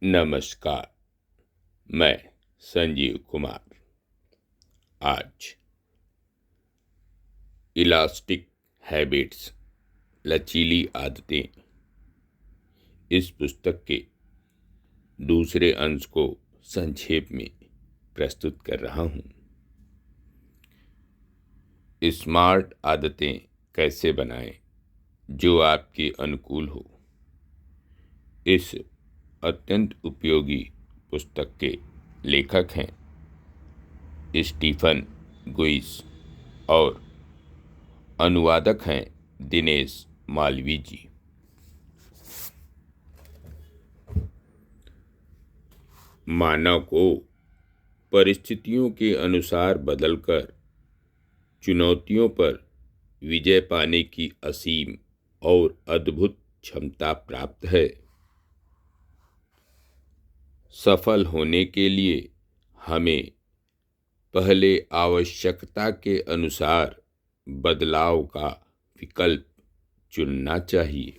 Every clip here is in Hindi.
नमस्कार। मैं संजीव कुमार आज इलास्टिक हैबिट्स लचीली आदतें इस पुस्तक के दूसरे अंश को संक्षेप में प्रस्तुत कर रहा हूँ। स्मार्ट आदतें कैसे बनाएं जो आपके अनुकूल हो। इस अत्यंत उपयोगी पुस्तक के लेखक हैं स्टीफन गुइस और अनुवादक हैं दिनेश मालवी जी। मानव को परिस्थितियों के अनुसार बदलकर चुनौतियों पर विजय पाने की असीम और अद्भुत क्षमता प्राप्त है। सफल होने के लिए हमें पहले आवश्यकता के अनुसार बदलाव का विकल्प चुनना चाहिए।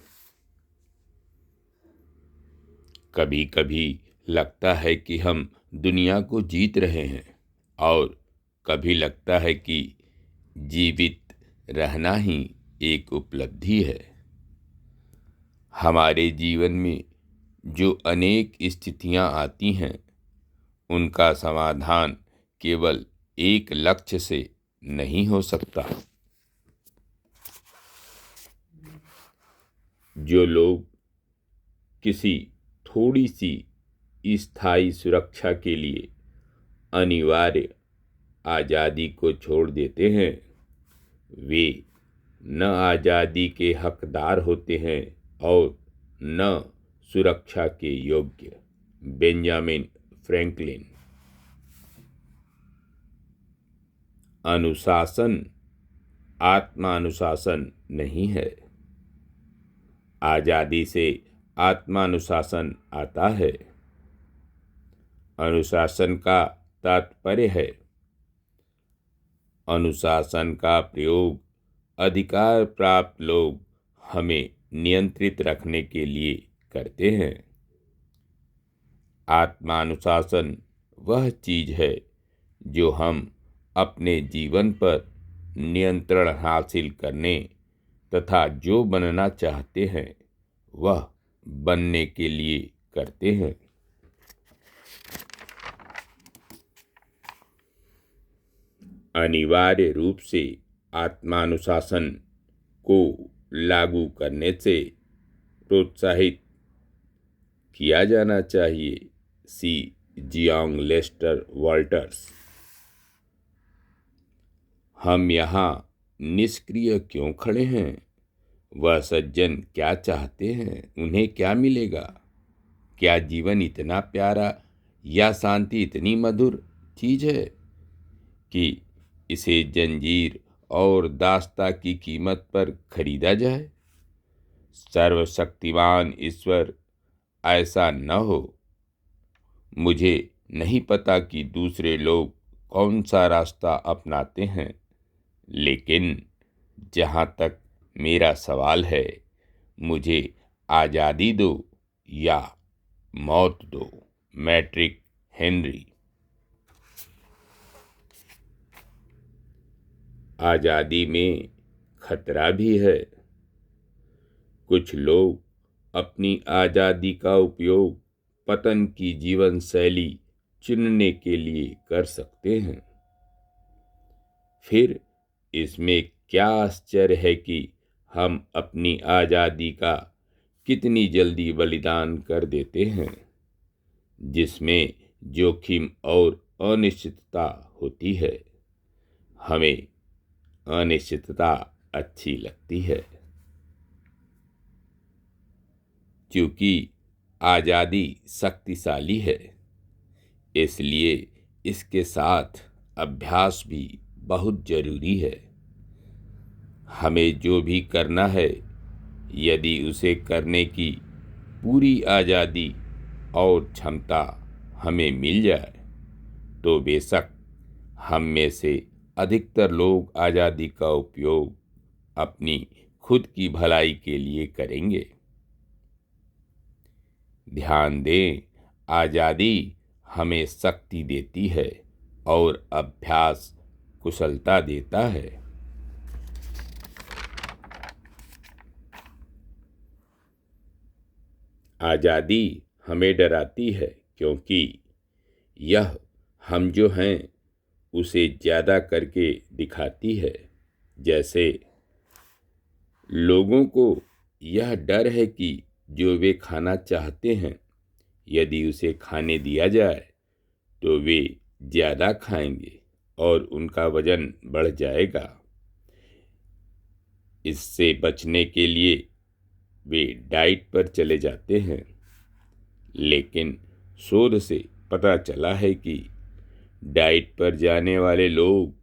कभी कभी लगता है कि हम दुनिया को जीत रहे हैं और कभी लगता है कि जीवित रहना ही एक उपलब्धि है। हमारे जीवन में जो अनेक स्थितियां आती हैं उनका समाधान केवल एक लक्ष्य से नहीं हो सकता। जो लोग किसी थोड़ी सी स्थायी सुरक्षा के लिए अनिवार्य आज़ादी को छोड़ देते हैं वे न आज़ादी के हकदार होते हैं और न सुरक्षा के योग्य। Benjamin Franklin. अनुशासन आत्मानुशासन नहीं है। आज़ादी से आत्मानुशासन आता है। अनुशासन का तात्पर्य है अनुशासन का प्रयोग अधिकार प्राप्त लोग हमें नियंत्रित रखने के लिए करते हैं। आत्मानुशासन वह चीज है जो हम अपने जीवन पर नियंत्रण हासिल करने तथा जो बनना चाहते हैं वह बनने के लिए करते हैं। अनिवार्य रूप से आत्मानुशासन को लागू करने से प्रोत्साहित किया जाना चाहिए। सी जियांग लेस्टर वाल्टर्स। हम यहाँ निष्क्रिय क्यों खड़े हैं? वह सज्जन क्या चाहते हैं? उन्हें क्या मिलेगा? क्या जीवन इतना प्यारा या शांति इतनी मधुर चीज है कि इसे जंजीर और दास्ता की कीमत पर खरीदा जाए? सर्वशक्तिमान ईश्वर ऐसा न हो। मुझे नहीं पता कि दूसरे लोग कौन सा रास्ता अपनाते हैं, लेकिन जहाँ तक मेरा सवाल है, मुझे आज़ादी दो या मौत दो। Patrick Henry. आज़ादी में खतरा भी है। कुछ लोग अपनी आज़ादी का उपयोग पतन की जीवन शैली चुनने के लिए कर सकते हैं। फिर इसमें क्या आश्चर्य है कि हम अपनी आज़ादी का कितनी जल्दी बलिदान कर देते हैं, जिसमें जोखिम और अनिश्चितता होती है। हमें अनिश्चितता अच्छी लगती है क्योंकि आज़ादी शक्तिशाली है, इसलिए इसके साथ अभ्यास भी बहुत जरूरी है। हमें जो भी करना है, यदि उसे करने की पूरी आज़ादी और क्षमता हमें मिल जाए तो बेशक हम में से अधिकतर लोग आज़ादी का उपयोग अपनी खुद की भलाई के लिए करेंगे। ध्यान दें, आज़ादी हमें शक्ति देती है और अभ्यास कुशलता देता है। आज़ादी हमें डराती है क्योंकि यह हम जो हैं उसे ज़्यादा करके दिखाती है। जैसे लोगों को यह डर है कि जो वे खाना चाहते हैं यदि उसे खाने दिया जाए तो वे ज़्यादा खाएंगे और उनका वजन बढ़ जाएगा। इससे बचने के लिए वे डाइट पर चले जाते हैं। लेकिन शोध से पता चला है कि डाइट पर जाने वाले लोग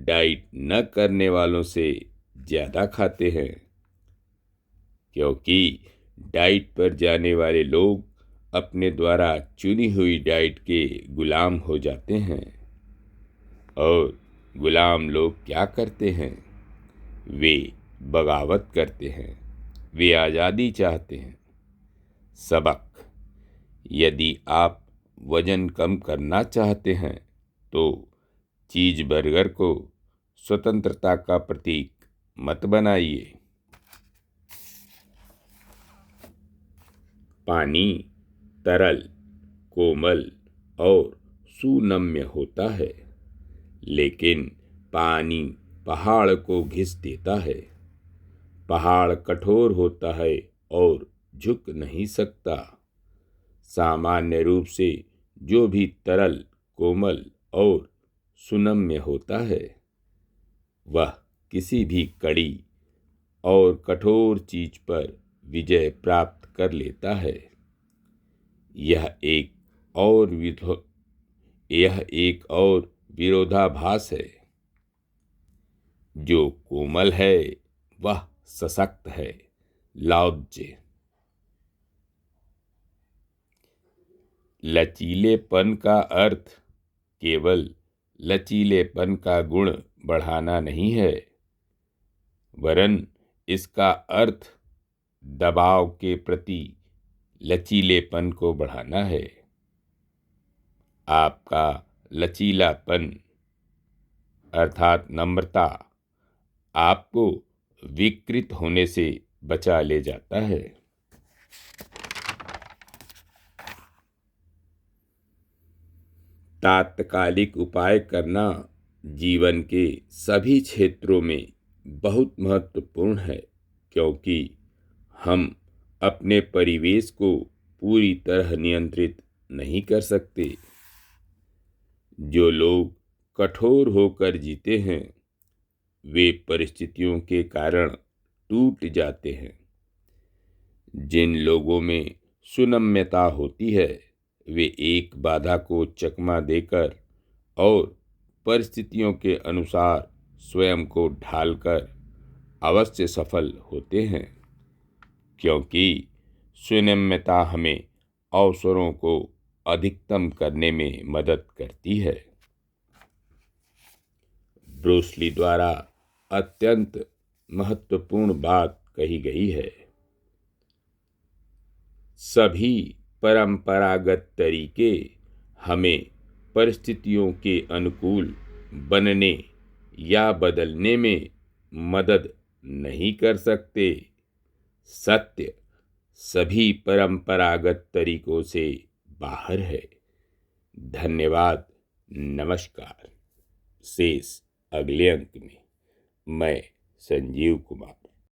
डाइट न करने वालों से ज़्यादा खाते हैं, क्योंकि डाइट पर जाने वाले लोग अपने द्वारा चुनी हुई डाइट के गुलाम हो जाते हैं। और गुलाम लोग क्या करते हैं? वे बगावत करते हैं, वे आज़ादी चाहते हैं। सबक: यदि आप वजन कम करना चाहते हैं तो चीज बर्गर को स्वतंत्रता का प्रतीक मत बनाइए। पानी तरल, कोमल और सुनम्य होता है, लेकिन पानी पहाड़ को घिस देता है। पहाड़ कठोर होता है और झुक नहीं सकता। सामान्य रूप से जो भी तरल, कोमल और सुनम्य होता है वह किसी भी कड़ी और कठोर चीज पर विजय प्राप्त कर लेता है। यह एक और विरोधाभास है। जो कोमल है वह सशक्त है। लाओ त्से। लचीलेपन का अर्थ केवल लचीलेपन का गुण बढ़ाना नहीं है, वरन इसका अर्थ दबाव के प्रति लचीलेपन को बढ़ाना है। आपका लचीलापन अर्थात नम्रता आपको विकृत होने से बचा ले जाता है। तात्कालिक उपाय करना जीवन के सभी क्षेत्रों में बहुत महत्वपूर्ण है, क्योंकि हम अपने परिवेश को पूरी तरह नियंत्रित नहीं कर सकते। जो लोग कठोर होकर जीते हैं वे परिस्थितियों के कारण टूट जाते हैं। जिन लोगों में सुनम्यता होती है वे एक बाधा को चकमा देकर और परिस्थितियों के अनुसार स्वयं को ढालकर अवश्य सफल होते हैं, क्योंकि सुनम्यता हमें अवसरों को अधिकतम करने में मदद करती है। ब्रूस ली द्वारा अत्यंत महत्वपूर्ण बात कही गई है। सभी परंपरागत तरीके हमें परिस्थितियों के अनुकूल बनने या बदलने में मदद नहीं कर सकते। सत्य सभी परंपरागत तरीकों से बाहर है। धन्यवाद। नमस्कार। शेष अगले अंक में। मैं संजीव कुमार।